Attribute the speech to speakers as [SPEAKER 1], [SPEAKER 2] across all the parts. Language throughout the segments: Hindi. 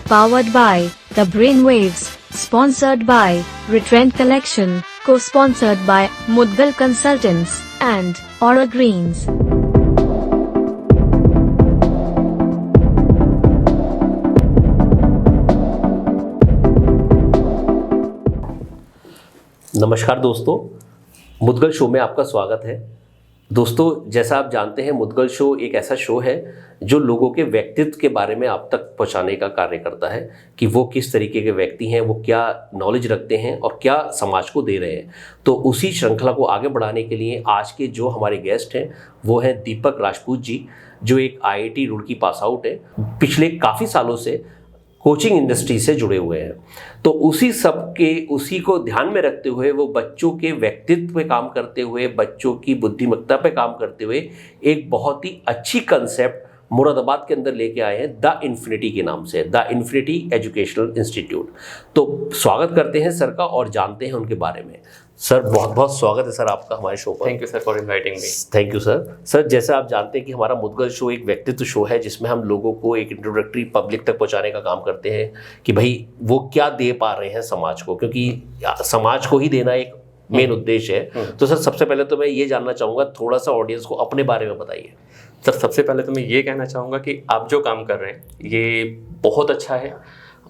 [SPEAKER 1] powered by The Brainwaves, sponsored by Retrend Collection, co-sponsored by Mudgal Consultants and Aura Greens.
[SPEAKER 2] नमस्कार दोस्तों, मुदगल शो में आपका स्वागत है। दोस्तों, जैसा आप जानते हैं, मुदगल शो एक ऐसा शो है जो लोगों के व्यक्तित्व के बारे में आप तक पहुंचाने का कार्य करता है कि वो किस तरीके के व्यक्ति हैं, वो क्या नॉलेज रखते हैं और क्या समाज को दे रहे हैं। तो उसी श्रृंखला को आगे बढ़ाने के लिए आज के जो हमारे गेस्ट हैं वो हैं दीपक राजपूत जी, जो एक IIT रुड़की पास आउट है, पिछले काफ़ी सालों से कोचिंग इंडस्ट्री से जुड़े हुए हैं। तो उसी को ध्यान में रखते हुए वो बच्चों के व्यक्तित्व पे काम करते हुए, बच्चों की बुद्धिमत्ता पे काम करते हुए एक बहुत ही अच्छी कंसेप्ट मुरादाबाद के अंदर लेके आए हैं, द इन्फिनिटी के नाम से, द इन्फिनिटी एजुकेशनल इंस्टीट्यूट। तो स्वागत करते हैं सर का और जानते हैं उनके बारे में। सर, बहुत बहुत स्वागत है सर आपका हमारे शो पर।
[SPEAKER 3] Thank you sir for inviting me.
[SPEAKER 2] Thank you sir. Sir, जैसे आप जानते हैं कि हमारा मुदगल शो एक व्यक्तित्व शो है जिसमें हम लोगों को एक इंट्रोडक्टरी पब्लिक तक पहुंचाने का काम करते हैं कि भाई वो क्या दे पा रहे हैं समाज को, क्योंकि समाज को ही देना एक मेन उद्देश्य है। तो सर, सबसे पहले तो मैं ये जानना चाहूँगा, थोड़ा सा ऑडियंस को अपने बारे में बताइए।
[SPEAKER 3] सर, सबसे पहले तो मैं ये कहना चाहूँगा कि आप जो काम कर रहे हैं ये बहुत अच्छा है।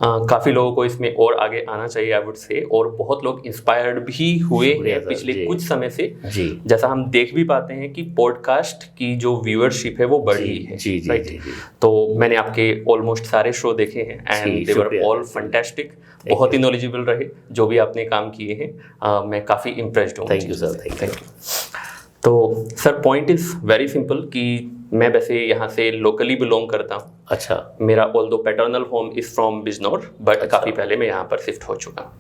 [SPEAKER 3] काफ़ी लोगों को इसमें और आगे आना चाहिए, आई वुड से, और बहुत लोग इंस्पायर्ड भी हुए हैं पिछले कुछ समय से जी। जैसा हम देख भी पाते हैं कि पॉडकास्ट की जो व्यूअरशिप है वो बढ़ी है जी, जी, जी। तो मैंने आपके ऑलमोस्ट सारे शो देखे हैं and they were all fantastic, बहुत ही नॉलेजेबल रहे जो भी आपने काम किए हैं। मैं काफ़ी इम्प्रेस्ड हूँ।
[SPEAKER 2] Thank you sir, thank you.
[SPEAKER 3] तो sir, point is very simple कि मैं वैसे यहाँ से लोकली बिलोंग करता हूँ।
[SPEAKER 2] अच्छा।
[SPEAKER 3] मेरा although paternal home is from Bijnor, but काफ़ी पहले मैं यहाँ पर शिफ्ट हो चुका हूँ।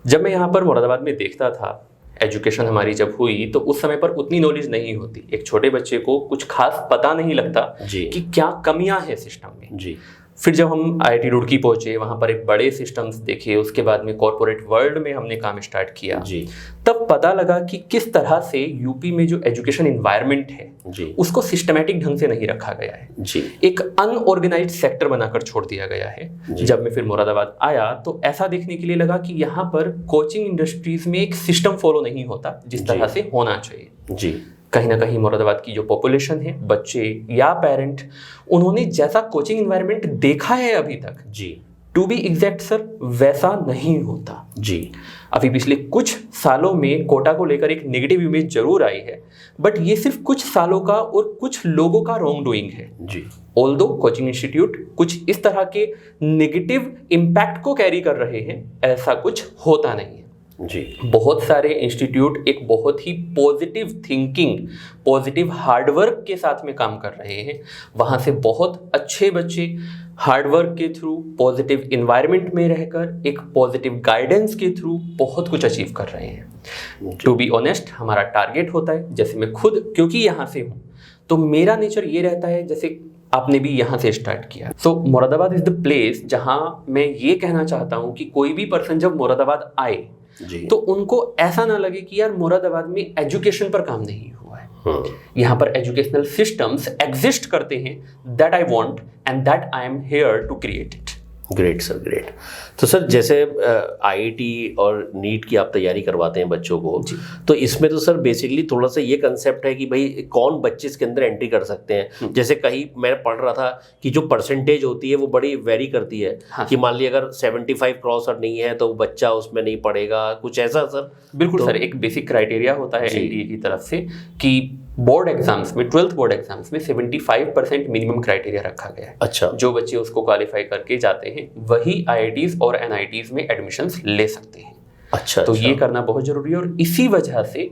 [SPEAKER 3] जब मैं यहाँ पर मुरादाबाद में देखता था, एजुकेशन हमारी जब हुई तो उस समय पर उतनी नॉलेज नहीं होती। एक छोटे बच्चे को कुछ खास पता नहीं लगता कि क्या कमियाँ हैं सिस्टम में जी। फिर जब हम IIT रुड़की पहुंचे, वहाँ पर एक बड़े सिस्टम्स देखे, उसके बाद में कॉर्पोरेट वर्ल्ड में हमने काम स्टार्ट किया जी। तब पता लगा कि किस तरह से यूपी में जो एजुकेशन एनवायरनमेंट है जी। उसको सिस्टमैटिक ढंग से नहीं रखा गया है जी। एक अनऑर्गेनाइज्ड सेक्टर बनाकर छोड़ दिया गया है। जब मैं फिर मुरादाबाद आया तो ऐसा देखने के लिए लगा कि यहाँ पर कोचिंग इंडस्ट्रीज में एक सिस्टम फॉलो नहीं होता जिस तरह से होना चाहिए जी। कहीं ना कहीं मुरादाबाद की जो पॉपुलेशन है, बच्चे या पेरेंट, उन्होंने जैसा कोचिंग एनवायरनमेंट देखा है अभी तक जी, टू बी एग्जैक्ट सर, वैसा नहीं होता जी। अभी पिछले कुछ सालों में कोटा को लेकर एक नेगेटिव इमेज जरूर आई है, बट ये सिर्फ कुछ सालों का और कुछ लोगों का रॉन्ग डूइंग है जी। ऑल्दो कोचिंग इंस्टीट्यूट कुछ इस तरह के नेगेटिव इम्पैक्ट को कैरी कर रहे हैं, ऐसा कुछ होता नहीं है जी। बहुत सारे इंस्टीट्यूट एक बहुत ही पॉजिटिव थिंकिंग, पॉजिटिव हार्डवर्क के साथ में काम कर रहे हैं। वहाँ से बहुत अच्छे बच्चे हार्डवर्क के थ्रू, पॉजिटिव इन्वायरमेंट में रहकर, एक पॉजिटिव गाइडेंस के थ्रू बहुत कुछ अचीव कर रहे हैं। टू बी ऑनेस्ट, हमारा टारगेट होता है, जैसे मैं खुद क्योंकि यहाँ से हूँ तो मेरा नेचर ये रहता है, जैसे आपने भी यहाँ से स्टार्ट किया। सो मुरादाबाद इज द प्लेस जहाँ मैं ये कहना चाहता हूँ कि कोई भी पर्सन जब मुरादाबाद आए तो उनको ऐसा ना लगे कि यार मुरादाबाद में एजुकेशन पर काम नहीं हुआ है। यहाँ पर एजुकेशनल सिस्टम्स एग्जिस्ट करते हैं, that I want and that I am here to create it.
[SPEAKER 2] Great sir, great. तो सर, जैसे IIT और नीट की आप तैयारी करवाते हैं बच्चों को, तो इसमें तो सर बेसिकली थोड़ा सा ये कंसेप्ट है कि भाई कौन बच्चे इसके अंदर एंट्री कर सकते हैं। जैसे कहीं मैं पढ़ रहा था कि जो परसेंटेज होती है वो बड़ी वेरी करती है कि मान लीजिए अगर 75 क्रॉस और नहीं है तो बच्चा उसमें नहीं पढ़ेगा, कुछ ऐसा सर?
[SPEAKER 3] बिल्कुल सर, एक बेसिक क्राइटेरिया होता है NTA की तरफ से कि बोर्ड एग्जाम्स में, 12th बोर्ड एग्जाम्स में 75% मिनिमम क्राइटेरिया रखा गया है।
[SPEAKER 2] अच्छा।
[SPEAKER 3] जो बच्चे उसको क्वालिफाई करके जाते हैं वही IITs और NITs में एडमिशन्स ले सकते हैं।
[SPEAKER 2] अच्छा।
[SPEAKER 3] तो ये करना बहुत जरूरी है और इसी वजह से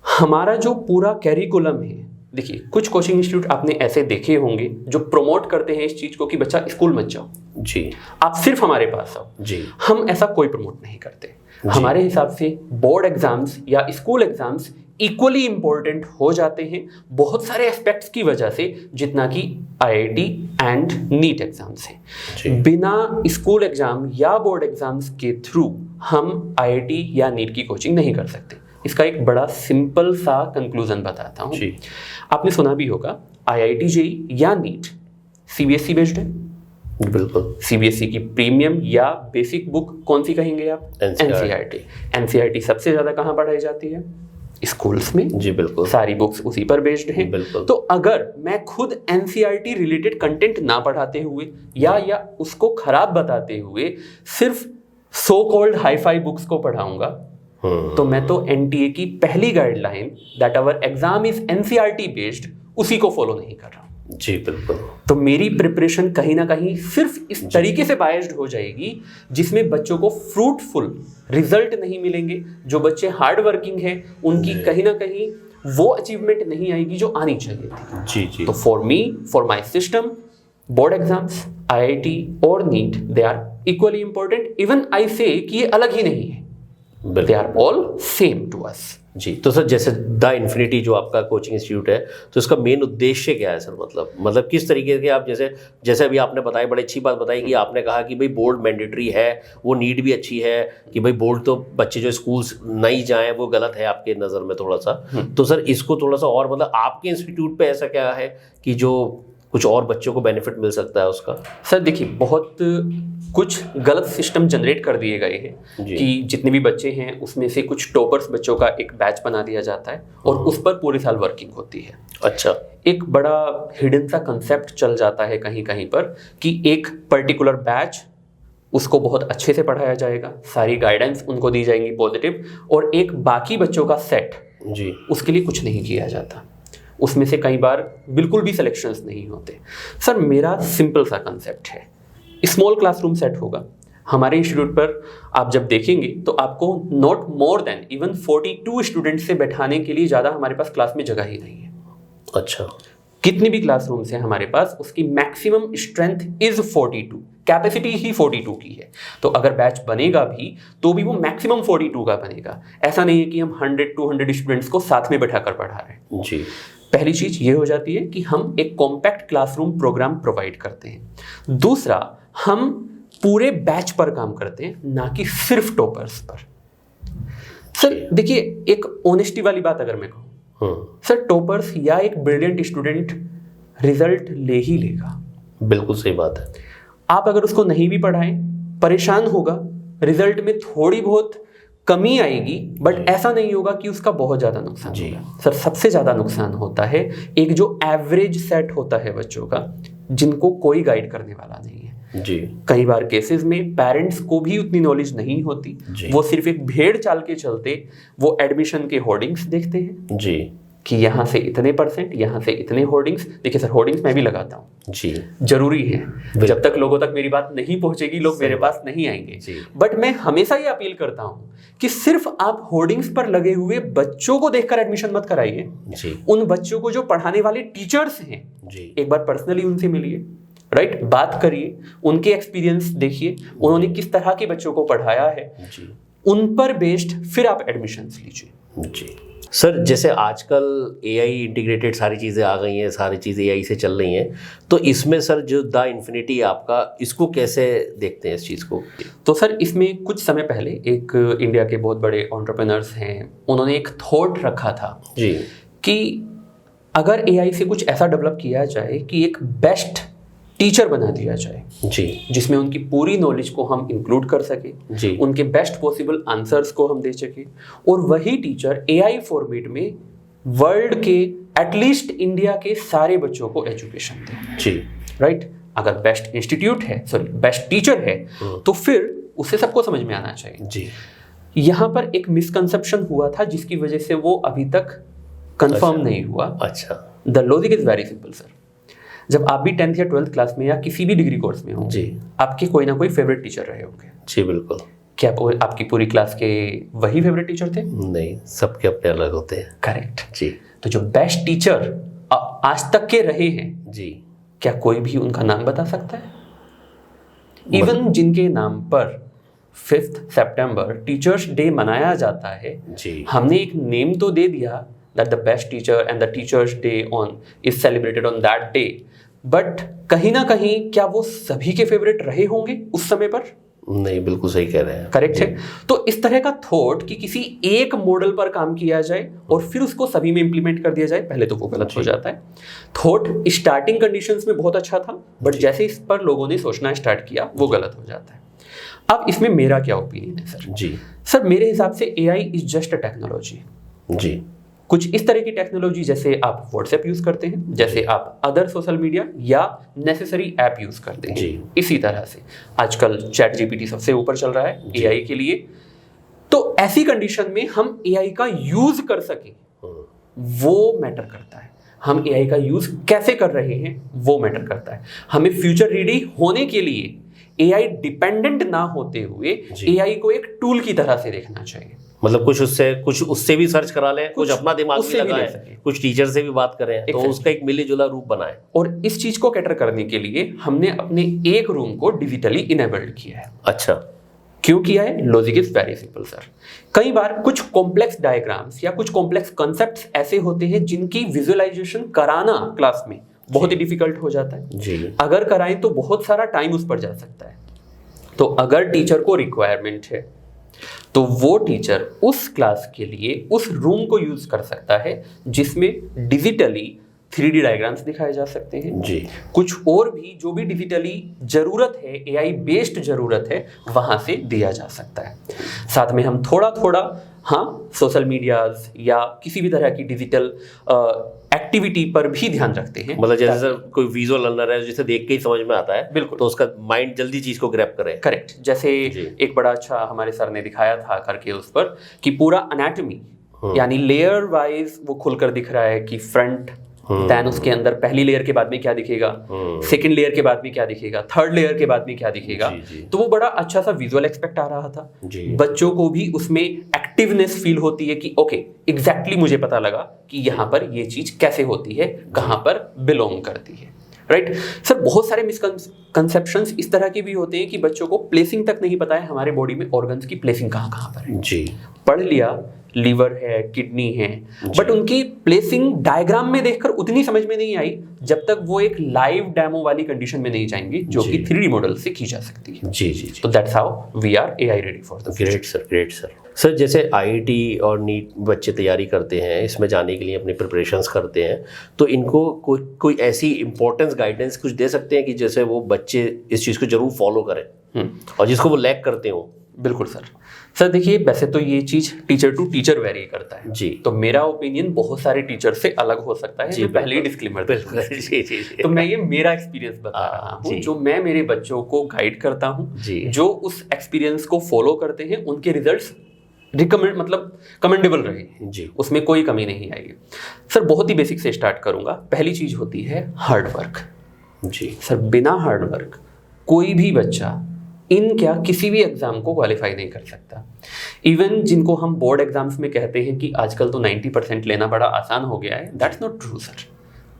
[SPEAKER 3] हमारा जो पूरा कैरिकुलम है, देखिए कुछ कोचिंग इंस्टीट्यूट आपने ऐसे देखे होंगे जो प्रमोट करते हैं इस चीज को कि बच्चा स्कूल मत जाओ जी, आप सिर्फ हमारे पास आओ जी। हम ऐसा कोई प्रमोट नहीं करते। हमारे हिसाब से बोर्ड एग्जाम्स या स्कूल एग्जाम्स इक्वली इंपॉर्टेंट हो जाते हैं बहुत सारे एस्पेक्ट्स की वजह से, जितना कि IIT एंड नीट एग्जाम्स हैं। बिना स्कूल एग्जाम या बोर्ड एग्जाम्स के थ्रू हम IIT या नीट की कोचिंग नहीं कर सकते। इसका एक बड़ा सिंपल सा कंक्लूजन बताता हूँ। आपने सुना भी होगा IIT JEE या नीट CBSE बेस्ड है
[SPEAKER 2] बिल्कुल।
[SPEAKER 3] सीबीएसई की प्रीमियम या बेसिक बुक कौन सी कहेंगे आप? एनसीईआरटी। एनसीईआरटी सबसे ज्यादा कहाँ पढ़ाई जाती है? स्कूल्स में।
[SPEAKER 2] जी बिल्कुल।
[SPEAKER 3] सारी बुक्स उसी पर बेस्ड हैं।
[SPEAKER 2] बिल्कुल।
[SPEAKER 3] तो अगर मैं खुद एनसीईआरटी रिलेटेड कंटेंट ना पढ़ाते हुए या उसको खराब बताते हुए सिर्फ सो कॉल्ड हाई-फाई बुक्स को पढ़ाऊंगा, तो मैं तो एनटीए की पहली guideline that our exam is NCERT based उसी को फॉलो नहीं कर रहा हूं।
[SPEAKER 2] जी बिल्कुल।
[SPEAKER 3] तो मेरी प्रिपरेशन कहीं ना कहीं सिर्फ इस तरीके से बायस्ड हो जाएगी जिसमें बच्चों को फ्रूटफुल रिजल्ट नहीं मिलेंगे। जो बच्चे हार्ड वर्किंग हैं उनकी कहीं ना कहीं वो अचीवमेंट नहीं आएगी जो आनी चाहिए थी।
[SPEAKER 2] जी जी।
[SPEAKER 3] तो for me, for my system, board exams, IIT और NEET, they are equally important. Even I say कि ये अलग ही नहीं है, they are all same to us.
[SPEAKER 2] जी। तो सर जैसे द इन्फिनिटी जो आपका कोचिंग इंस्टीट्यूट है, तो इसका मेन उद्देश्य क्या है सर? मतलब किस तरीके के आप जैसे अभी आपने बताया, बड़ी अच्छी बात बताई कि आपने कहा कि भाई बोर्ड मैंडेटरी है, वो नीड भी अच्छी है कि भाई बोर्ड तो बच्चे जो स्कूल्स नहीं जाएं वो गलत है आपके नज़र में थोड़ा सा। तो सर इसको थोड़ा सा और मतलब आपके इंस्टीट्यूट पे ऐसा क्या है कि जो कुछ और बच्चों को बेनिफिट मिल सकता है उसका?
[SPEAKER 3] सर देखिए, बहुत कुछ गलत सिस्टम जनरेट कर दिए गए हैं कि जितने भी बच्चे हैं उसमें से कुछ टॉपर्स बच्चों का एक बैच बना दिया जाता है और उस पर पूरे साल वर्किंग होती है।
[SPEAKER 2] अच्छा।
[SPEAKER 3] एक बड़ा हिडन सा कंसेप्ट चल जाता है कहीं कहीं पर कि एक पर्टिकुलर बैच, उसको बहुत अच्छे से पढ़ाया जाएगा, सारी गाइडेंस उनको दी जाएंगी पॉजिटिव, और एक बाकी बच्चों का सेट
[SPEAKER 2] जी
[SPEAKER 3] उसके लिए कुछ नहीं किया जाता। उसमें से कई बार बिल्कुल भी सिलेक्शंस नहीं होते। सर मेरा सिंपल सा कंसेप्ट है, स्मॉल क्लासरूम सेट होगा हमारे इंस्टीट्यूट पर। आप जब देखेंगे तो आपको not more than even 42 students से बैठाने के लिए ज़्यादा हमारे पास क्लास में जगह ही नहीं है।
[SPEAKER 2] अच्छा।
[SPEAKER 3] कितनी भी क्लासरूम्स हैं हमारे पास, उसकी मैक्सिमम स्ट्रेंथ इज 42, कैपेसिटी ही 42 की है। तो अगर बैच बनेगा भी तो भी वो मैक्सिमम 42 का बनेगा। ऐसा नहीं है कि हम 100-200 स्टूडेंट्स को साथ में बैठाकर पढ़ा रहे हैं।
[SPEAKER 2] जी।
[SPEAKER 3] पहली चीज ये हो जाती है कि हम एक कॉम्पैक्ट क्लासरूम प्रोग्राम प्रोवाइड करते हैं। दूसरा, हम पूरे बैच पर काम करते हैं, ना कि सिर्फ टॉपर्स पर। सर देखिए, एक ऑनेस्टी वाली बात अगर मैं कहूँ, सर टॉपर्स या एक ब्रिलियंट स्टूडेंट रिजल्ट ले ही लेगा।
[SPEAKER 2] बिल्कुल सही बात है।
[SPEAKER 3] आप अगर उसको नहीं भी पढ़ाएं, परेशान होगा, रिजल्ट में थोड़ी बहुत कमी आएगी, बट ऐसा नहीं होगा कि उसका बहुत ज़्यादा नुकसान होगा। सर सबसे ज़्यादा नुकसान होता है एक जो एवरेज सेट होता है बच्चों का, जिनको कोई गाइड करने वाला नहीं है।
[SPEAKER 2] जी।
[SPEAKER 3] कई बार केसेस में पेरेंट्स को भी उतनी नॉलेज नहीं होती, वो सिर्फ एक भेड़ चाल के चलते वो एडमिशन के होर्डिंग्स देखते हैं
[SPEAKER 2] जी
[SPEAKER 3] कि यहाँ से इतने %, यहाँ से इतने होर्डिंग्स। देखिए सर, होर्डिंग्स मैं भी लगाता हूँ जी, जरूरी है। जब तक लोगों तक मेरी बात नहीं पहुंचेगी, लोग मेरे पास नहीं आएंगे। बट मैं हमेशा ये अपील करता हूँ कि सिर्फ आप होर्डिंग्स पर लगे हुए बच्चों को देखकर एडमिशन मत कराइए। उन बच्चों को जो पढ़ाने वाले टीचर्स हैं, एक बार पर्सनली उनसे मिलिए, राइट, बात करिए, उनके एक्सपीरियंस देखिए, उन्होंने किस तरह के बच्चों को पढ़ाया है, उन पर बेस्ड फिर आप एडमिशंस लीजिए।
[SPEAKER 2] जी सर, जैसे आजकल एआई इंटीग्रेटेड सारी चीज़ें आ गई हैं, सारी चीज़ें एआई से चल रही हैं, तो इसमें सर जो द इन्फिनिटी आपका, इसको कैसे देखते हैं इस चीज़ को?
[SPEAKER 3] तो सर इसमें कुछ समय पहले एक इंडिया के बहुत बड़े एंटरप्रेन्योर्स हैं, उन्होंने एक थॉट रखा था जी कि अगर एआई से कुछ ऐसा डेवलप किया जाए कि एक बेस्ट टीचर बना दिया जाए जी, जिसमें उनकी पूरी नॉलेज को हम इंक्लूड कर सके जी, उनके बेस्ट पॉसिबल आंसर्स को हम दे सके, और वही टीचर एआई फॉर्मेट में वर्ल्ड के एटलीस्ट इंडिया के सारे बच्चों को एजुकेशन दे जी, राइट। अगर बेस्ट इंस्टीट्यूट है, सॉरी बेस्ट टीचर है, तो फिर उसे सबको समझ में आना चाहिए जी। यहाँ पर एक मिसकंसेप्शन हुआ था जिसकी वजह से वो अभी तक कंफर्म नहीं हुआ। अच्छा, the logic is very simple sir. जब आप भी 10th या 12th क्लास में या किसी भी डिग्री कोर्स में हो जी, आपके कोई ना कोई फेवरेट टीचर रहे होंगे जी। बिल्कुल। क्या आपकी पूरी क्लास के वही फेवरेट टीचर थे? नहीं, सबके अपने अलग होते हैं। करेक्ट जी। तो जो बेस्ट टीचर आज तक के रहे हैं जी, क्या कोई भी उनका नाम बता सकता है? इवन जिनके नाम पर 5 सितंबर टीचर्स डे मनाया जाता है जी, हमने एक नेम तो दे दिया that the best teacher and the teachers day on is celebrated on that day, but कहीं ना कहीं क्या वो सभी के फेवरेट रहे होंगे उस समय पर?
[SPEAKER 2] नहीं, बिल्कुल सही कह रहे हैं।
[SPEAKER 3] करेक्ट है। तो इस तरह का थॉट कि किसी एक मॉडल पर काम किया जाए और फिर उसको सभी में इंप्लीमेंट कर दिया जाए, पहले तो वो गलत हो जाता है। थॉट स्टार्टिंग कंडीशंस में बहुत अच्छा था, बट जैसे इस पर लोगों ने सोचना स्टार्ट किया वो गलत हो जाता है। अब इसमें मेरा क्या ओपिनियन है सर?
[SPEAKER 2] जी
[SPEAKER 3] सर, मेरे हिसाब से AI is just a technology.
[SPEAKER 2] जी।
[SPEAKER 3] कुछ इस तरह की टेक्नोलॉजी, जैसे आप व्हाट्सएप यूज करते हैं, जैसे आप अदर सोशल मीडिया या नेसेसरी ऐप यूज करते हैं,
[SPEAKER 2] जी।
[SPEAKER 3] इसी तरह से आजकल चैट जीपीटी सबसे ऊपर चल रहा है एआई के लिए। तो ऐसी कंडीशन में हम एआई का यूज कर सकें वो मैटर करता है। हम एआई का यूज कैसे कर रहे हैं वो मैटर करता है। हमें फ्यूचर रेडी होने के लिए एआई डिपेंडेंट ना होते हुए एआई को एक टूल की तरह से देखना चाहिए।
[SPEAKER 2] मतलब कुछ उससे भी सर्च करा लें, कुछ अपना दिमाग भी लगाएं, कुछ टीचर से भी बात करें, तो उसका एक मिली-जुला रूप बनाएं।
[SPEAKER 3] और इस चीज को कैटर करने के लिए हमने अपने एक रूम को डिजिटली इनेबल्ड किया है।
[SPEAKER 2] अच्छा,
[SPEAKER 3] क्यों किया है? Logic is very simple sir. कई बार कुछ कॉम्प्लेक्स डायग्राम्स या कुछ कॉम्प्लेक्स कॉन्सेप्ट्स ऐसे होते हैं जिनकी विजुअलाइजेशन कराना क्लास में बहुत ही डिफिकल्ट हो जाता है
[SPEAKER 2] जी।
[SPEAKER 3] अगर कराएं तो बहुत सारा टाइम उस पर जा सकता है। तो अगर टीचर को रिक्वायरमेंट है तो वो टीचर उस क्लास के लिए उस रूम को यूज कर सकता है जिसमें डिजिटली 3D डायग्राम्स दिखाए जा सकते हैं
[SPEAKER 2] जी।
[SPEAKER 3] कुछ और भी जो भी डिजिटली जरूरत है, एआई बेस्ड जरूरत है, वहां से दिया जा सकता है। साथ में हम थोड़ा थोड़ा सोशल मीडियाज या किसी भी तरह की डिजिटल एक्टिविटी पर भी ध्यान रखते हैं।
[SPEAKER 2] मतलब जैसे सर कोई विजुअल लर्नर है जिसे देख के ही समझ में आता है,
[SPEAKER 3] बिल्कुल,
[SPEAKER 2] तो उसका माइंड जल्दी चीज को ग्रैब करे।
[SPEAKER 3] करेक्ट। जैसे एक बड़ा अच्छा हमारे सर ने दिखाया था करके उस पर कि पूरा एनाटॉमी यानी लेयर वाइज वो खुलकर दिख रहा है कि फ्रंट, देन उसके अंदर पहली लेयर के बाद में क्या दिखेगा, सेकंड लेयर के बाद में क्या दिखेगा, थर्ड लेयर के बाद में क्या दिखेगा। तो वो बड़ा अच्छा सा विजुअल एस्पेक्ट आ रहा था। बच्चों को भी उसमें एक्टिवनेस फील होती है कि ओके एग्जैक्टली मुझे पता लगा कि यहाँ पर ये चीज कैसे होती है, कहाँ पर बिलोंग करती है। राइट सर, बहुत सारे मिसकंसेप्शंस इस तरह के भी होते हैं कि बच्चों को प्लेसिंग तक नहीं पता है हमारे बॉडी में ऑर्गन्स की प्लेसिंग कहाँ कहाँ पर है।
[SPEAKER 2] जी।
[SPEAKER 3] पढ़ लिया लीवर है, किडनी है, बट उनकी प्लेसिंग डायग्राम में देखकर उतनी समझ में नहीं आई जब तक वो एक लाइव डेमो वाली कंडीशन में नहीं जाएंगे जो कि 3D मॉडल से की जा सकती है।
[SPEAKER 2] जी जी जी।
[SPEAKER 3] तो that's how we are AI ready for the
[SPEAKER 2] great sir, great sir. Sir जैसे आईआईटी और नीट बच्चे तैयारी करते हैं, इसमें जाने के लिए अपनी प्रिपरेशंस करते हैं, तो इनको कोई ऐसी इंपॉर्टेंस गाइडेंस कुछ दे सकते हैं कि जैसे वो बच्चे इस चीज़ को जरूर फॉलो करें और जिसको वो लैक करते हो?
[SPEAKER 3] बिल्कुल सर देखिए, वैसे तो ये चीज टीचर टू टीचर वेरी करता है
[SPEAKER 2] जी।
[SPEAKER 3] तो मेरा ओपिनियन बहुत सारे टीचर से अलग हो सकता है। मैं पहले ही डिस्क्लेमर
[SPEAKER 2] जी जी।
[SPEAKER 3] तो मैं ये मेरा एक्सपीरियंस बता रहा हूँ जो मैं मेरे बच्चों को गाइड करता हूँ, जो उस एक्सपीरियंस को फॉलो करते हैं उनके रिजल्ट्स कमेंडेबल रहे जी, उसमें कोई कमी नहीं आएगी। सर बहुत ही बेसिक से स्टार्ट करूंगा। पहली चीज होती है हार्ड वर्क जी। सर बिना हार्ड वर्क कोई भी बच्चा किसी भी एग्जाम को क्वालिफाई नहीं कर सकता। इवन जिनको हम बोर्ड एग्जाम्स में कहते हैं कि आजकल तो 90% लेना बड़ा आसान हो गया है, दैट्स नॉट ट्रू सर।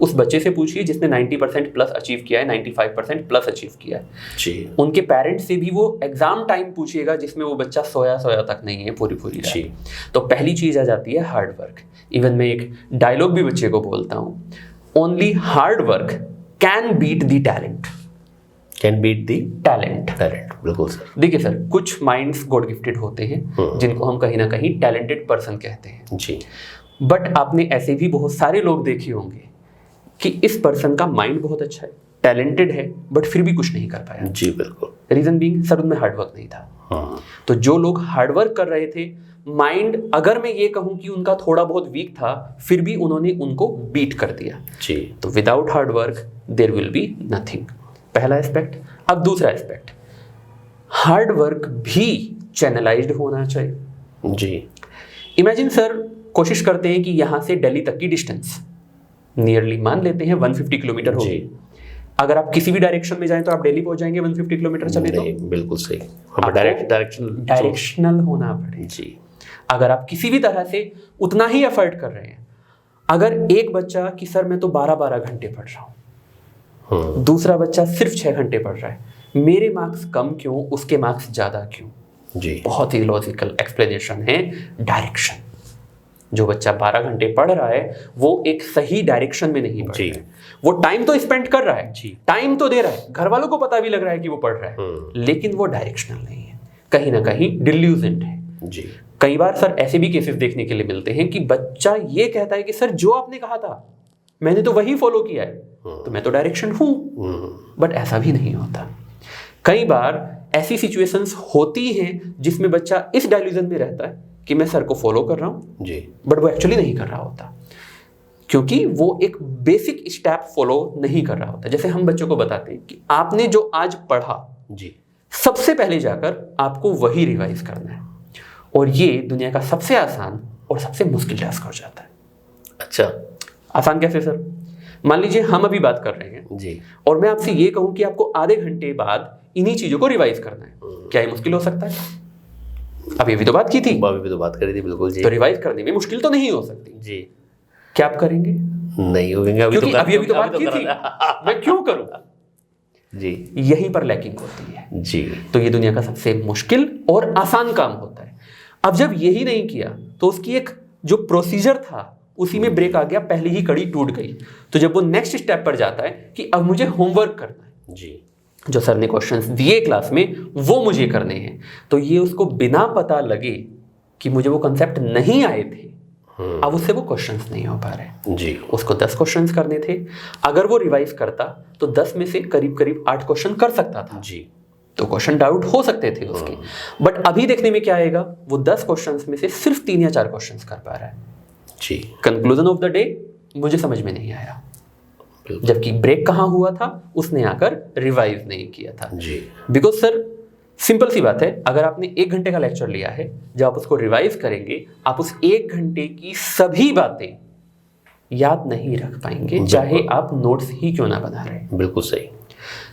[SPEAKER 3] उस बच्चे से पूछिए जिसने 90% प्लस अचीव किया है, 95% प्लस अचीव किया है जी। उनके पेरेंट्स से भी वो एग्जाम टाइम पूछिएगा जिसमें वो बच्चा सोया तक नहीं है पूरी रात। तो पहली चीज आ जाती है हार्ड वर्क। इवन मैं एक डायलॉग भी बच्चे को बोलता हूँ, only hard work can beat the talent.
[SPEAKER 2] Can beat the
[SPEAKER 3] talent.
[SPEAKER 2] बिल्कुल सर।
[SPEAKER 3] देखिए सर, कुछ माइंड्स गॉड गिफ्टेड होते हैं जिनको हम कहीं ना कहीं टैलेंटेड पर्सन कहते हैं जी। बट आपने ऐसे भी बहुत सारे लोग देखे होंगे कि इस पर्सन का माइंड बहुत अच्छा है, टैलेंटेड है, बट फिर भी कुछ नहीं कर पाया जी। बिल्कुल। रीजन बीइंग सर उनमें हार्डवर्क नहीं था। तो जो लोग हार्डवर्क कर रहे थे, माइंड अगर मैं ये कहूं कि उनका थोड़ा बहुत वीक था, फिर भी उन्होंने उनको बीट कर दिया जी। तो without hard work there will be nothing. पहला एस्पेक्ट। अब दूसरा एस्पेक्ट, हार्ड वर्क भी चैनलाइज्ड होना चाहिए जी। इमेजिन सर, कोशिश करते हैं कि यहां से दिल्ली तक की डिस्टेंस नियरली मान लेते हैं 150 किलोमीटर होगी। अगर आप किसी भी डायरेक्शन में जाएं तो आप दिल्ली पहुंच जाएंगे 150 किलोमीटर चले तो? बिल्कुल सही, हमें डायरेक्शनल होना पड़े जी। अगर आप किसी भी तरह से उतना ही एफर्ट कर रहे हैं, अगर एक बच्चा कि सर मैं तो 12-12 घंटे पढ़ रहा हूं, दूसरा बच्चा सिर्फ 6 घंटे पढ़ रहा है, मेरे मार्क्स कम क्यों, उसके मार्क्स ज्यादा क्यों जी। बहुत ही लॉजिकल एक्सप्लेनेशन है, डायरेक्शन। जो बच्चा 12 घंटे पढ़ रहा है वो एक सही डायरेक्शन में नहीं पढ़ रहा है। वो टाइम तो स्पेंड कर रहा है, टाइम तो दे रहा है, घर वालों को पता भी लग रहा है कि वो पढ़ रहा है, लेकिन वो डायरेक्शनल नहीं है, कहीं ना कहीं डिल्यूजेंट है। जी। कई बार सर ऐसे भी केसेस देखने के लिए मिलते हैं कि बच्चा ये कहता है कि सर जो आपने कहा था मैंने तो वही फॉलो किया है, तो मैं तो डायरेक्शन हूं, बट ऐसा भी नहीं होता। कई बार ऐसी सिचुएशंस होती हैं जिसमें बच्चा इस डायल्यूजन में रहता है कि मैं सर को फॉलो कर रहा हूं जी, बट वो एक्चुअली नहीं कर रहा होता, क्योंकि वो एक बेसिक स्टेप फॉलो नहीं कर रहा होता। जैसे हम बच्चों को बताते हैं कि आपने जो आज पढ़ा जी, सबसे पहले जाकर आपको वही रिवाइज करना है, और ये दुनिया का सबसे आसान और सबसे मुश्किल टास्क हो जाता है। अच्छा, आसान कैसे सर? मान लीजिए हम अभी बात कर रहे हैं जी, और मैं आपसे ये कहूं कि आपको आधे घंटे बाद इन्हीं चीजों को रिवाइज करना है, क्या ये मुश्किल हो सकता है? अभी भी तो बात की थी, अभी भी तो बात करी थी, बिल्कुल जी। तो रिवाइज करने में मुश्किल तो नहीं हो सकती जी। क्या आप करेंगे? नहीं होंगे, अभी क्योंकि अभी तो बात की थी, मैं क्यों करूं जी? यहीं पर लैकिंग होती है जी। तो ये दुनिया का सबसे मुश्किल और आसान काम होता है। अब जब यही नहीं किया तो उसकी एक जो प्रोसीजर था उसी में ब्रेक आ गया, पहली ही कड़ी टूट गई। तो जब वो नेक्स्ट स्टेप पर जाता है कि अब मुझे होमवर्क करना है जी, जो सर ने क्वेश्चंस दिए क्लास में वो मुझे करने हैं, तो ये उसको बिना पता लगे कि मुझे वो कंसेप्ट नहीं आए थे, अब उससे वो क्वेश्चंस नहीं हो पा रहे जी। उसको 10 क्वेश्चंस करने थे, अगर वो रिवाइज करता तो 10 में से करीब करीब 8 क्वेश्चन कर सकता था जी। तो क्वेश्चन डाउट हो सकते थे उसके, बट अभी देखने में क्या आएगा, वो 10 क्वेश्चंस में से सिर्फ 3 या 4 क्वेश्चंस कर पा रहा है जी। कंक्लूजन ऑफ द डे मुझे समझ में नहीं आया, जबकि ब्रेक कहाँ हुआ था, उसने आकर रिवाइज नहीं किया था जी। बिकॉज सर सिंपल सी बात है, अगर आपने 1 घंटे का लेक्चर लिया है, जब आप उसको रिवाइज करेंगे आप उस 1 घंटे की सभी बातें याद नहीं रख पाएंगे, चाहे आप नोट्स ही क्यों ना बना रहे। बिल्कुल सही।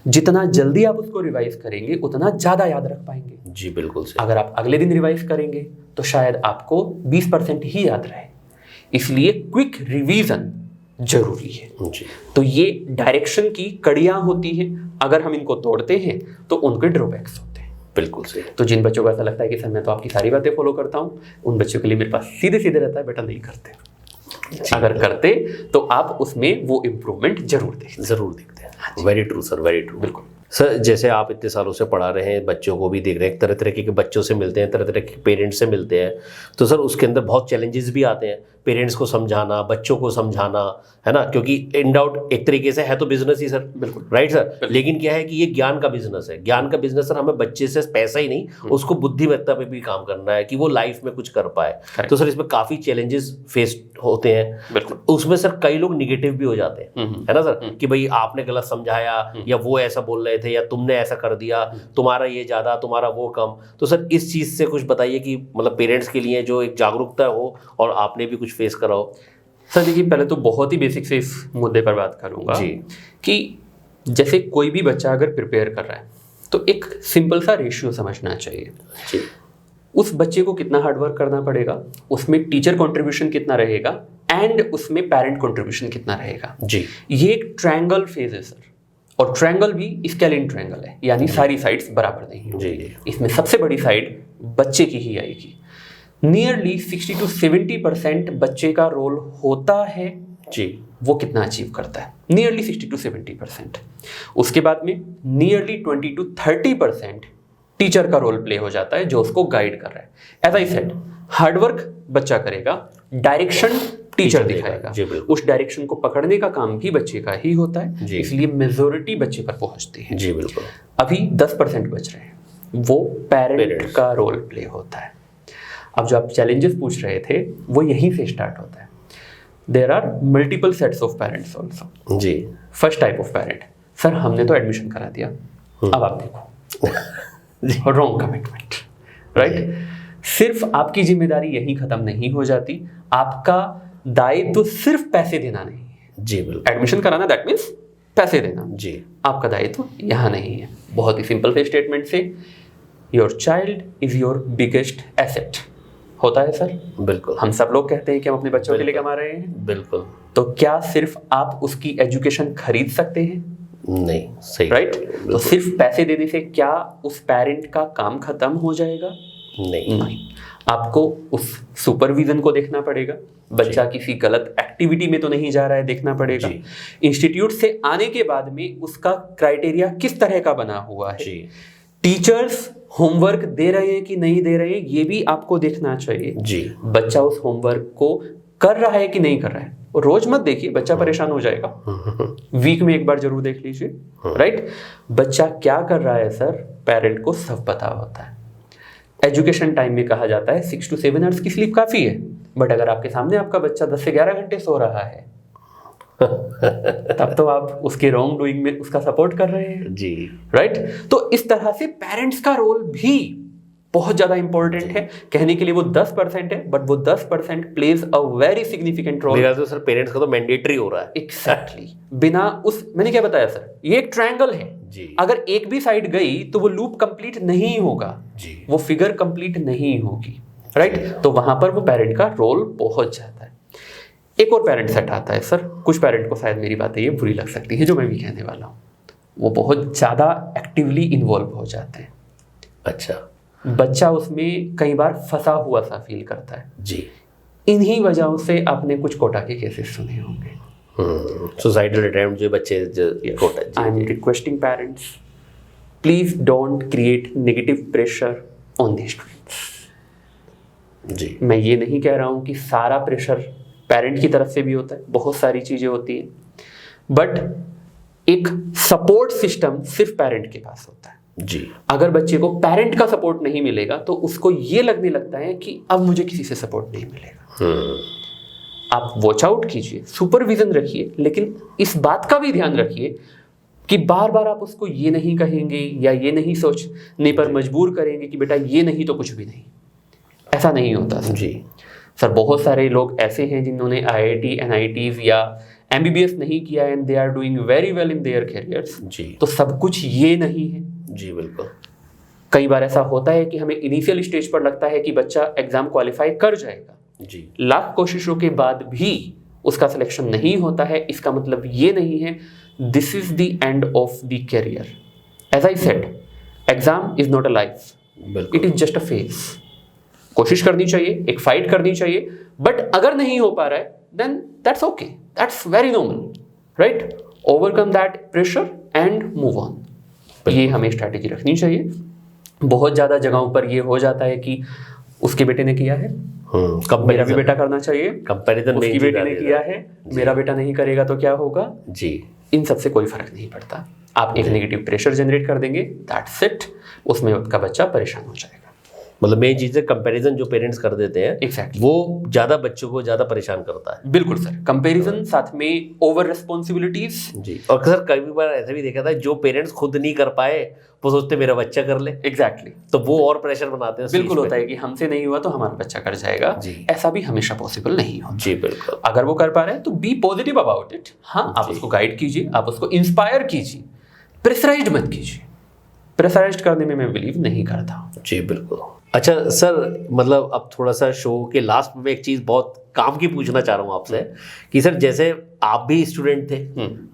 [SPEAKER 3] जितना जल्दी आप उसको रिवाइज करेंगे उतना ज्यादा याद रख पाएंगे जी। बिल्कुल सही। अगर आप अगले दिन रिवाइज करेंगे तो शायद आपको 20% ही याद रहे, इसलिए क्विक रिवीजन जरूरी है जी। तो ये डायरेक्शन की कड़ियां होती हैं, अगर हम इनको तोड़ते हैं तो उनके ड्रॉबैक्स होते हैं। बिल्कुल सही। तो जिन बच्चों को ऐसा लगता है कि सर मैं तो आपकी सारी बातें फॉलो करता हूं, उन बच्चों के लिए मेरे पास सीधे सीधे रहता है, बेटा नहीं करते, अगर करते तो आप उसमें वो इम्प्रूवमेंट जरूर देखते हैं। Very true sir, very true. बिल्कुल
[SPEAKER 2] सर, जैसे आप इतने सालों से पढ़ा रहे हैं, बच्चों को भी देख रहे हैं, तरह तरह के बच्चों से मिलते हैं, तरह तरह के पेरेंट्स से मिलते हैं, तो सर उसके अंदर बहुत चैलेंजेस भी आते हैं, पेरेंट्स को समझाना, बच्चों को समझाना, है ना, क्योंकि इन डाउट एक तरीके से है तो बिजनेस ही सर। बिल्कुल राइट सर। लेकिन क्या है कि ये ज्ञान का बिजनेस है, ज्ञान का बिजनेस सर, हमें बच्चे से पैसा ही नहीं, उसको बुद्धिमत्ता पे भी काम करना है कि वो लाइफ में कुछ कर पाए। तो सर इसमें काफ़ी चैलेंजेस फेस होते हैं। बिल्कुल। उसमें सर कई लोग निगेटिव भी हो जाते हैं, है ना सर, कि भाई आपने गलत समझाया, या वो ऐसा बोल रहे थे, या तुमने ऐसा कर दिया, तुम्हारा ये ज़्यादा, तुम्हारा वो कम। तो सर इस चीज़ से कुछ बताइए कि मतलब पेरेंट्स के लिए जो एक जागरूकता हो, और आपने भी कुछ फेस करा हो।
[SPEAKER 3] सर देखिए, पहले तो बहुत ही बेसिक से इस मुद्दे पर बात करूंगा जी, कि जैसे कोई भी बच्चा अगर प्रिपेयर कर रहा है तो एक सिंपल सा रेशियो समझना चाहिए जी। उस बच्चे को कितना हार्डवर्क करना पड़ेगा, उसमें टीचर कंट्रीब्यूशन कितना रहेगा, एंड उसमें पेरेंट कंट्रीब्यूशन कितना रहेगा जी। ये एक ट्रायंगल फेज है सर, और ट्रायंगल भी स्केलिंग ट्रायंगल है, यानी सारी साइड्स बराबर नहीं होंगी। इसमें सबसे बड़ी साइड बच्चे की ही आएगी। नियरली 60 to 70% बच्चे का रोल होता है जी। वो कितना अचीव करता है, नियरली 60 to 70%। उसके बाद में नियरली 20 to 30% टीचर का रोल प्ले हो जाता है, जो उसको गाइड कर रहा है। एज आई सेड, हार्डवर्क बच्चा करेगा, डायरेक्शन टीचर दिखाएगा, उस डायरेक्शन को पकड़ने का काम भी बच्चे का ही होता है, इसलिए मेजोरिटी बच्चे पर पहुंचती है जी। बिल्कुल। अभी 10% बच रहे हैं, वो पेरेंट का रोल प्ले होता है। अब जो आप चैलेंजेस पूछ रहे थे वो यहीं से स्टार्ट होता है। There are multiple sets of parents also जी। First type of parent, sir हमने तो एडमिशन करा दिया, अब आप देखो, रॉन्ग कमिटमेंट, राइट। सिर्फ आपकी जिम्मेदारी यहीं खत्म नहीं हो जाती, आपका दायित्व तो सिर्फ पैसे देना नहीं है जी। बिल्कुल। एडमिशन कराना दैट मीन्स पैसे देना जी, आपका दायित्व यहाँ नहीं है। बहुत ही सिंपल से स्टेटमेंट से, your child is your biggest asset होता है सर। बिल्कुल। हम सब लोग कहते हैं कि हम अपने बच्चों के लिए कमा रहे हैं। बिल्कुल। तो क्या सिर्फ आप उसकी एजुकेशन खरीद सकते हैं? नहीं। सही। राइट। तो सिर्फ पैसे देने से क्या उस पेरेंट का काम खत्म हो जाएगा? नहीं। आपको उस सुपरविजन को देखना पड़ेगा, बच्चा किसी गलत एक्टिविटी में तो नहीं जा रहा है देखना पड़ेगा। इंस्टीट्यूट से आने के बाद में उसका क्राइटेरिया किस तरह का बना हुआ है, टीचर्स होमवर्क दे रहे हैं कि नहीं दे रहे हैं ये भी आपको देखना चाहिए जी। बच्चा उस होमवर्क को कर रहा है कि नहीं कर रहा है। रोज मत देखिए, बच्चा परेशान हो जाएगा, वीक में एक बार जरूर देख लीजिए, राइट। बच्चा क्या कर रहा है सर, पेरेंट को सब पता होता है। एजुकेशन टाइम में कहा जाता है 6 to 7 आवर्स की स्लीप काफी है, बट अगर आपके सामने आपका बच्चा 10 से 11 घंटे सो रहा है तब तो आप उसके रॉन्ग डूइंग में उसका सपोर्ट कर रहे हैं जी, राइट। तो इस तरह से पेरेंट्स का रोल भी बहुत ज्यादा इंपॉर्टेंट है। कहने के लिए वो 10% है, बट वो 10% plays a very significant role.
[SPEAKER 2] मेरा तो सर पेरेंट्स का तो मैंडेटरी हो रहा है।
[SPEAKER 3] एग्जैक्टली बिना उस, मैंने क्या बताया सर, ये एक ट्रायंगल है जी। अगर एक भी साइड गई तो वो लूप कंप्लीट नहीं होगा जी, वो फिगर कंप्लीट नहीं होगी, राइट। तो वहां पर वो पेरेंट का रोल बहुत ज्यादा है। एक और पेरेंट सेट आता है सर, कुछ पेरेंट को शायद मेरी बातें ये बुरी लग सकती है जो मैं भी कहने वाला हूँ, वो बहुत ज्यादा एक्टिवली इन्वॉल्व हो जाते हैं।
[SPEAKER 2] अच्छा,
[SPEAKER 3] बच्चा उसमें कई बार फंसा हुआ सा फील करता है जी। इन्हीं वजहों से आपने कुछ कोटा के केसेस सुने होंगे,
[SPEAKER 2] सुसाइडल अटेम्प्ट जो बच्चे Kota.
[SPEAKER 3] I am requesting parents, please don't create negative pressure on the students जी। मैं ये नहीं कह रहा हूँ कि सारा प्रेशर पेरेंट की तरफ से भी होता है, बहुत सारी चीजें होती हैं, बट एक सपोर्ट सिस्टम सिर्फ पेरेंट के पास होता है जी। अगर बच्चे को पेरेंट का सपोर्ट नहीं मिलेगा तो उसको ये लगने लगता है कि अब मुझे किसी से सपोर्ट नहीं मिलेगा। आप वॉच आउट कीजिए, सुपरविजन रखिए, लेकिन इस बात का भी ध्यान रखिए कि बार बार आप उसको ये नहीं कहेंगे या ये नहीं सोचने पर मजबूर करेंगे कि बेटा ये नहीं तो कुछ भी नहीं। ऐसा नहीं होता जी। सर बहुत सारे लोग ऐसे हैं जिन्होंने IIT, NITs या MBBS नहीं किया and they are doing very well in their careers जी। तो सब कुछ ये नहीं है जी, बिल्कुल। कई बार ऐसा होता है कि हमें इनिशियल स्टेज पर लगता है कि बच्चा एग्जाम क्वालिफाई कर जाएगा जी, लाख कोशिशों के बाद भी उसका सिलेक्शन नहीं होता है। इसका मतलब ये नहीं है this is the end of the career. As I said, exam is not a life, it is just a phase. कोशिश करनी चाहिए, एक फाइट करनी चाहिए, बट अगर नहीं हो पा रहा है then that's okay, that's very normal, right. Overcome that pressure and move on. ये हमें स्ट्रैटेजी रखनी चाहिए। बहुत ज्यादा जगहों पर ये हो जाता है कि उसके बेटे ने किया है, मेरा भी बेटा करना चाहिए, कंपैरिजन उसकी बेटी ने किया है, मेरा बेटा नहीं करेगा तो क्या होगा जी। इन सबसे कोई फर्क नहीं पड़ता। आप एक नेगेटिव प्रेशर जनरेट कर देंगे, दैट्स इट, उसमें आपका बच्चा परेशान हो जाएगा।
[SPEAKER 2] मतलब मेन चीज़ है कंपैरिजन जो पेरेंट्स कर देते हैं,
[SPEAKER 3] एग्जैक्टली
[SPEAKER 2] वो ज़्यादा बच्चों को ज़्यादा परेशान करता है।
[SPEAKER 3] बिल्कुल सर, कंपैरिजन साथ में ओवर रिस्पॉन्सिबिलिटीज जी।
[SPEAKER 2] और सर कई बार ऐसा भी देखा था, जो पेरेंट्स खुद नहीं कर पाए वो सोचते मेरा बच्चा कर ले।
[SPEAKER 3] एग्जैक्टली
[SPEAKER 2] तो वो और प्रेशर बनाते हैं।
[SPEAKER 3] बिल्कुल होता है कि हमसे नहीं हुआ तो हमारा बच्चा कर जाएगा जी। ऐसा भी हमेशा पॉसिबल नहीं होता
[SPEAKER 2] जी, बिल्कुल।
[SPEAKER 3] अगर वो कर पा रहे हैं तो बी पॉजिटिव अबाउट इट। हाँ, आप उसको गाइड कीजिए, आप उसको इंस्पायर कीजिए, प्रेशराइज्ड मत कीजिए। प्रेशराइज्ड करने में मैं बिलीव नहीं करता हूँ जी, बिल्कुल।
[SPEAKER 2] अच्छा सर, मतलब अब थोड़ा सा शो के लास्ट में एक चीज़ बहुत काम की पूछना चाह रहा हूँ आपसे कि सर जैसे आप भी स्टूडेंट थे,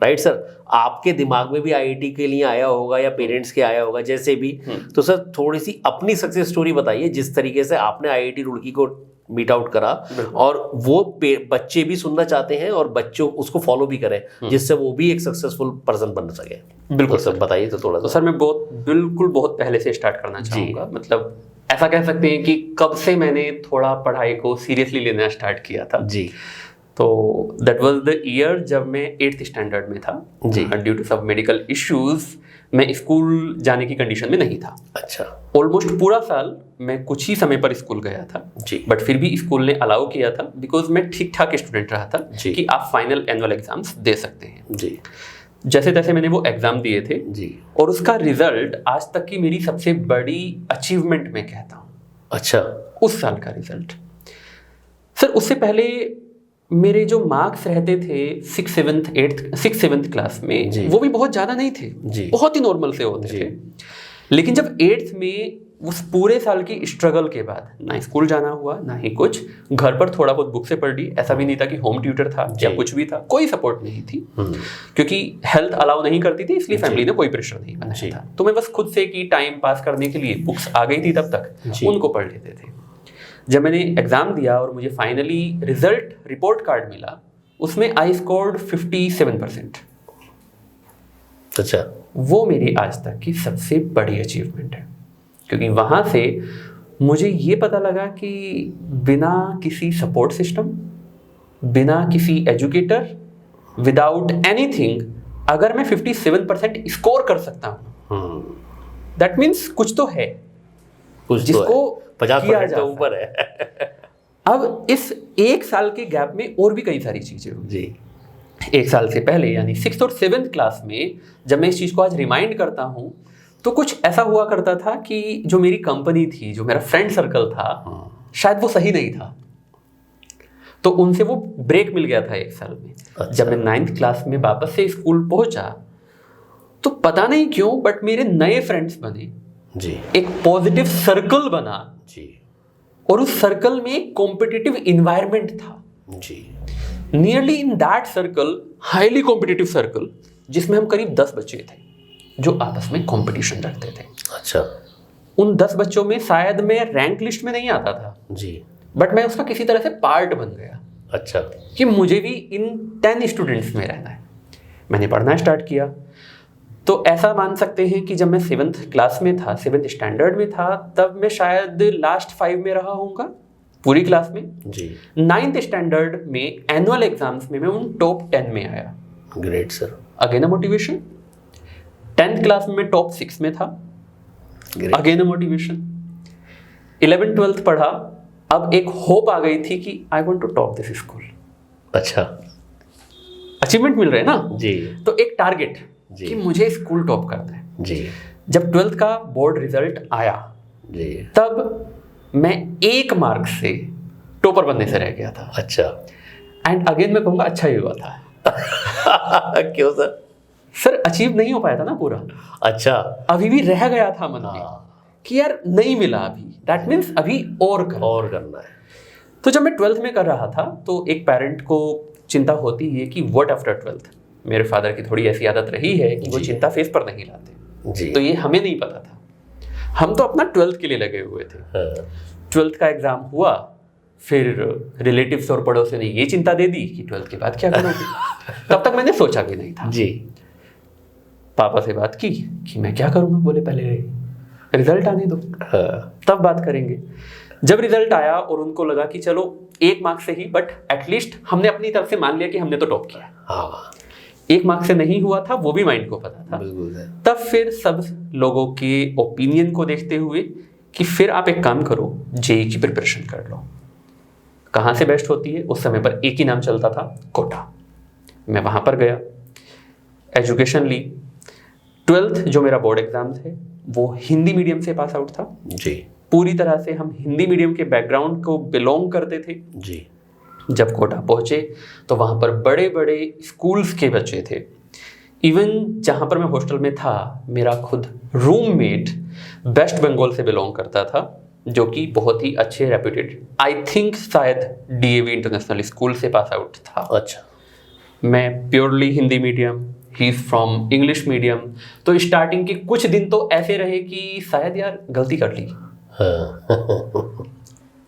[SPEAKER 2] राइट सर, आपके दिमाग में भी IIT के लिए आया होगा या पेरेंट्स के आया होगा जैसे भी, तो सर थोड़ी सी अपनी सक्सेस स्टोरी बताइए, जिस तरीके से आपने IIT रुड़की को मीट आउट करा और वो बच्चे भी सुनना चाहते हैं और बच्चों उसको फॉलो भी करें, जिससे वो भी एक सक्सेसफुल पर्सन बन सके।
[SPEAKER 3] बिल्कुल
[SPEAKER 2] तो सर बताइए तो थोड़ा।
[SPEAKER 3] तो सर मैं बहुत पहले से स्टार्ट करना चाहूँगा। मतलब ऐसा कह सकते हैं कि कब से मैंने थोड़ा पढ़ाई को सीरियसली लेना स्टार्ट किया था जी। तो दैट वाज द ईयर जब मैं 8th स्टैंडर्ड में था जी। ड्यू टू सब मेडिकल इश्यूज मैं स्कूल जाने की कंडीशन में नहीं था।
[SPEAKER 2] अच्छा।
[SPEAKER 3] ऑलमोस्ट पूरा साल मैं कुछ ही समय पर स्कूल गया था जी, बट फिर भी स्कूल ने अलाउ किया था बिकॉज मैं ठीक ठाक स्टूडेंट रहा था कि आप फाइनल एनुअल एग्जाम्स दे सकते हैं जी। जैसे तैसे मैंने वो एग्जाम दिए थे जी, और उसका रिजल्ट आज तक की मेरी सबसे बड़ी अचीवमेंट मैं कहता हूँ।
[SPEAKER 2] अच्छा।
[SPEAKER 3] उस साल का रिजल्ट सर, उससे पहले मेरे जो मार्क्स रहते थे 6th 7th क्लास में, वो भी बहुत ज़्यादा नहीं थे जी, बहुत ही नॉर्मल से होते थे। लेकिन जब 8th में उस पूरे साल की स्ट्रगल के बाद ना स्कूल जाना हुआ ना ही कुछ, घर पर थोड़ा बहुत बुक से पढ़ ली, ऐसा भी नहीं था कि होम ट्यूटर था या कुछ भी था, कोई सपोर्ट नहीं थी क्योंकि हेल्थ अलाउ नहीं करती थी, इसलिए फैमिली ने कोई प्रेशर नहीं बनाया था। तो मैं बस खुद से कि टाइम पास करने के लिए बुक्स आ गई थी तब तक, उनको पढ़ लेते थे। जब मैंने एग्ज़ाम दिया और मुझे फाइनली रिजल्ट रिपोर्ट कार्ड मिला, उसमें आई स्कोर्ड 57%।
[SPEAKER 2] अच्छा।
[SPEAKER 3] वो मेरी आज तक की सबसे बड़ी अचीवमेंट है, क्योंकि वहाँ से मुझे ये पता लगा कि बिना किसी सपोर्ट सिस्टम, बिना किसी एजुकेटर, विदाउट एनीथिंग, अगर मैं 57% स्कोर कर सकता हूँ, दैट मीन्स कुछ तो है,
[SPEAKER 2] कुछ
[SPEAKER 3] जिसको
[SPEAKER 2] 50% तो ऊपर है।
[SPEAKER 3] अब इस 1 साल के गैप में और भी कई सारी चीजें हुई
[SPEAKER 2] जी।
[SPEAKER 3] 1 साल से पहले यानी 6th और 7th क्लास में जब मैं इस चीज़ को आज रिमाइंड करता हूँ, तो कुछ ऐसा हुआ करता था कि जो मेरी कंपनी थी, जो मेरा फ्रेंड सर्कल था, शायद वो सही नहीं था, तो उनसे वो ब्रेक मिल गया था 1 साल में।
[SPEAKER 2] अच्छा।
[SPEAKER 3] जब मैं 9th क्लास में वापस से स्कूल पहुंचा, तो पता नहीं क्यों बट मेरे नए फ्रेंड्स बने
[SPEAKER 2] जी।
[SPEAKER 3] एक पॉजिटिव सर्कल बना
[SPEAKER 2] जी।
[SPEAKER 3] और उस सर्कल में एक कॉम्पिटिटिव इन्वायरमेंट था
[SPEAKER 2] जी।
[SPEAKER 3] Nearly in that circle, highly competitive circle, जिसमें हम करीब 10 बच्चे थे जो आपस में कंपटीशन रखते थे।
[SPEAKER 2] अच्छा।
[SPEAKER 3] उन 10 बच्चों में शायद मैं रैंक लिस्ट में नहीं आता था
[SPEAKER 2] जी।
[SPEAKER 3] बट मैं उसका किसी तरह से पार्ट बन गया।
[SPEAKER 2] अच्छा।
[SPEAKER 3] कि मुझे भी इन 10 स्टूडेंट्स में रहना है। मैंने पढ़ना स्टार्ट किया, तो ऐसा मान सकते हैं कि जब मैं 7th क्लास में था, 7th स्टैंडर्ड में था, तब मैं शायद लास्ट 5 में रहा होऊंगा पूरी क्लास में
[SPEAKER 2] जी।
[SPEAKER 3] 9th स्टैंडर्ड में एनुअल एग्जाम्स में मैं उन टॉप 10 में आया।
[SPEAKER 2] Great sir.
[SPEAKER 3] Again a motivation. 10th class में मैं टॉप 6 में था, again a motivation. 11th 12th पढ़ा, अब एक होप आ गई थी कि I want to top this school.
[SPEAKER 2] अच्छा।
[SPEAKER 3] अचीवमेंट मिल रहे हैं ना
[SPEAKER 2] जी।
[SPEAKER 3] तो एक टारगेट
[SPEAKER 2] जी।
[SPEAKER 3] कि मुझे स्कूल टॉप करना है।
[SPEAKER 2] जी।
[SPEAKER 3] जब 12th का बोर्ड रिजल्ट आया
[SPEAKER 2] जी।
[SPEAKER 3] तब मैं 1 मार्क से टॉपर बनने से रह गया था।
[SPEAKER 2] अच्छा।
[SPEAKER 3] एंड अगेन मैं कहूँगा अच्छा ही हुआ था।
[SPEAKER 2] क्यों सर?
[SPEAKER 3] सर अचीव नहीं हो पाया था ना पूरा।
[SPEAKER 2] अच्छा।
[SPEAKER 3] अभी भी रह गया था मन में
[SPEAKER 2] हाँ।
[SPEAKER 3] कि यार नहीं मिला अभी, दैट मीन्स अभी और
[SPEAKER 2] करना है।
[SPEAKER 3] तो जब मैं 12th में कर रहा था तो एक पेरेंट को चिंता होती है कि व्हाट आफ्टर 12th। मेरे फादर की थोड़ी ऐसी आदत रही है कि वो चिंता फेस पर नहीं लाते
[SPEAKER 2] जी।
[SPEAKER 3] तो ये हमें नहीं पता था, हम तो अपना 12th के लिए लगे हुए थे। 12th का एग्जाम हुआ, फिर रिलेटिव्स और पड़ोसियों ने ये चिंता दे दी कि 12th के बाद क्या करोगे। तब तक मैंने सोचा भी नहीं था
[SPEAKER 2] जी।
[SPEAKER 3] पापा से बात की कि मैं क्या करूँगा, बोले पहले रिजल्ट आने दो तब बात करेंगे। जब रिजल्ट आया और उनको लगा कि चलो 1 मार्क से ही, बट एटलीस्ट हमने अपनी तरफ से मान लिया कि हमने तो टॉप किया।
[SPEAKER 2] हाँ।
[SPEAKER 3] 1 मार्क से नहीं हुआ था वो भी माइंड को पता था।
[SPEAKER 2] बिल्कुल।
[SPEAKER 3] तब फिर सब लोगों के ओपिनियन को देखते हुए कि फिर आप एक काम करो, जेई की प्रिपरेशन कर लो। कहाँ से बेस्ट होती है, उस समय पर एक ही नाम चलता था, कोटा। मैं वहाँ पर गया, एजुकेशन ली। 12th जो मेरा बोर्ड एग्जाम थे वो हिंदी मीडियम से पास आउट था
[SPEAKER 2] जी।
[SPEAKER 3] पूरी तरह से हम हिंदी मीडियम के बैकग्राउंड को बिलोंग करते थे
[SPEAKER 2] जी।
[SPEAKER 3] जब कोटा पहुंचे तो वहाँ पर बड़े बड़े स्कूल्स के बच्चे थे। इवन जहाँ पर मैं हॉस्टल में था, मेरा खुद रूममेट वेस्ट बंगाल से बिलोंग करता था, जो कि बहुत ही अच्छे रेप्यूटेड, आई थिंक शायद डीएवी इंटरनेशनल स्कूल से पास आउट था।
[SPEAKER 2] अच्छा।
[SPEAKER 3] मैं purely Hindi medium, he is from English medium. तो स्टार्टिंग के कुछ दिन तो ऐसे रहे कि शायद यार गलती कर ली,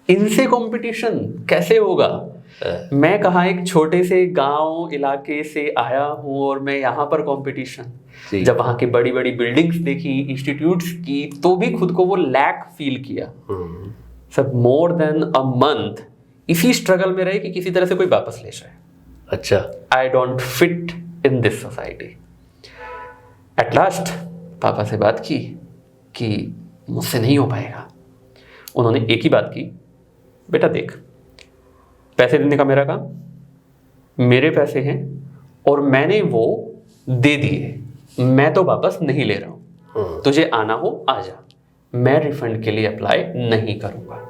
[SPEAKER 3] इनसे कंपटीशन कैसे होगा। मैं कहाँ एक छोटे से गांव इलाके से आया हूँ और मैं यहाँ पर कंपटीशन। जब वहाँ की बड़ी बड़ी बिल्डिंग्स देखी, इंस्टीट्यूट्स की, तो भी खुद को वो लैक फील किया। सब मोर देन अ मंथ इसी स्ट्रगल में रहे कि किसी तरह से कोई वापस ले जाए।
[SPEAKER 2] अच्छा।
[SPEAKER 3] I don't fit in this society. At last पापा से बात की कि मुझसे नहीं हो पाएगा। उन्होंने एक ही बात की, बेटा देख, पैसे देने का मेरा काम, मेरे पैसे हैं और मैंने वो दे दिए, मैं तो वापस नहीं ले रहा हूँ, तुझे आना हो आ जा, मैं रिफंड के लिए अप्लाई नहीं करूँगा।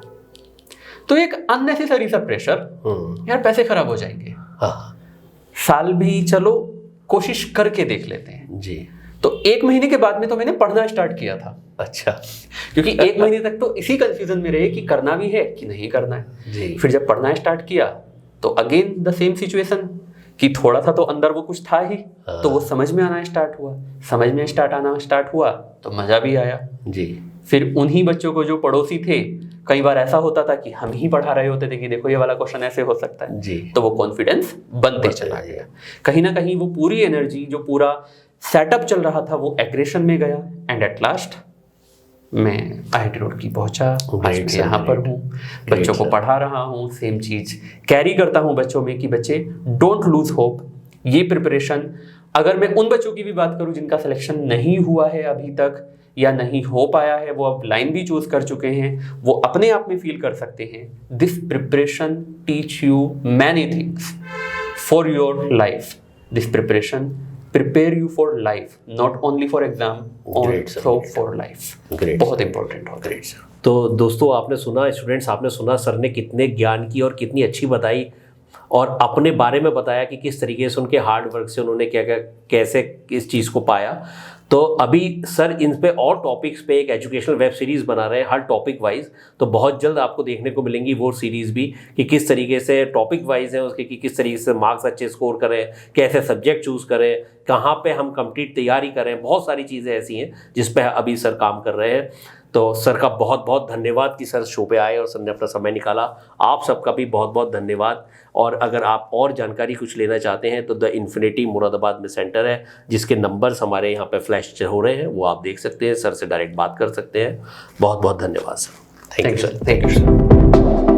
[SPEAKER 3] तो एक अननेसेसरी सा प्रेशर, यार पैसे खराब हो जाएंगे।
[SPEAKER 2] हाँ।
[SPEAKER 3] साल भी चलो कोशिश करके देख लेते हैं
[SPEAKER 2] जी।
[SPEAKER 3] तो 1 महीने के बाद में तो मैंने पढ़ना स्टार्ट किया था।
[SPEAKER 2] अच्छा।
[SPEAKER 3] क्योंकि 1 महीने तक तो इसी कंफ्यूजन में रहे कि करना भी है कि नहीं करना है
[SPEAKER 2] जी।
[SPEAKER 3] फिर जब पढ़ना स्टार्ट किया तो अगेन द सेम सिचुएशन कि थोड़ा सा तो अंदर वो कुछ था ही, तो वो समझ में आना स्टार्ट हुआ। समझ में आना स्टार्ट हुआ तो मजा भी आया
[SPEAKER 2] जी।
[SPEAKER 3] फिर उन्हीं बच्चों को जो पड़ोसी थे, कई बार ऐसा होता था कि हम ही पढ़ा रहे होते थे कि देखो ये वाला क्वेश्चन ऐसे हो सकता है
[SPEAKER 2] जी।
[SPEAKER 3] तो वो कॉन्फिडेंस बनते चला गया। कहीं ना कहीं वो पूरी एनर्जी, जो पूरा सेटअप चल रहा था, वो एग्रेशन में गया। एंड एट लास्ट मैं IIT रुड़की पहुंचा, आज मैं यहाँ पर हूँ, बच्चों को पढ़ा रहा हूँ, सेम चीज कैरी करता हूँ बच्चों में कि बच्चे डोंट लूज होप। ये प्रिपरेशन, अगर मैं उन बच्चों की भी बात करूँ जिनका सिलेक्शन नहीं हुआ है अभी तक या नहीं हो पाया है, वो अब लाइन भी चूज कर चुके हैं, वो अपने आप में फील कर सकते हैं, this preparation teach you many things for your life. This preparation prepare you for life, not only for exam, also for life. बहुत इंपॉर्टेंट होता है।
[SPEAKER 2] तो दोस्तों आपने सुना, स्टूडेंट्स आपने सुना सर ने कितने ज्ञान की और कितनी अच्छी बताई और अपने बारे में बताया कि किस तरीके से उनके हार्ड वर्क से उन्होंने क्या क्या कैसे इस चीज़ को पाया। तो अभी सर इन पे और टॉपिक्स पे एक एजुकेशनल वेब सीरीज़ बना रहे हैं हर टॉपिक वाइज, तो बहुत जल्द आपको देखने को मिलेंगी वो सीरीज़ भी कि किस तरीके से टॉपिक वाइज है उसके, कि किस तरीके से मार्क्स अच्छे स्कोर करें, कैसे सब्जेक्ट चूज़ करें, कहाँ पे हम कंप्लीट तैयारी करें। बहुत सारी चीज़ें ऐसी हैं जिस पे अभी सर काम कर रहे हैं। तो सर का बहुत बहुत धन्यवाद कि सर शो पे आए और सर ने अपना समय निकाला। आप सबका भी बहुत बहुत धन्यवाद। और अगर आप और जानकारी कुछ लेना चाहते हैं तो द इन्फिनिटी मुरादाबाद में सेंटर है, जिसके नंबर्स हमारे यहाँ पे फ्लैश हो रहे हैं, वो आप देख सकते हैं, सर से डायरेक्ट बात कर सकते हैं। बहुत बहुत धन्यवाद sir. Thank you sir.
[SPEAKER 3] Thank you sir.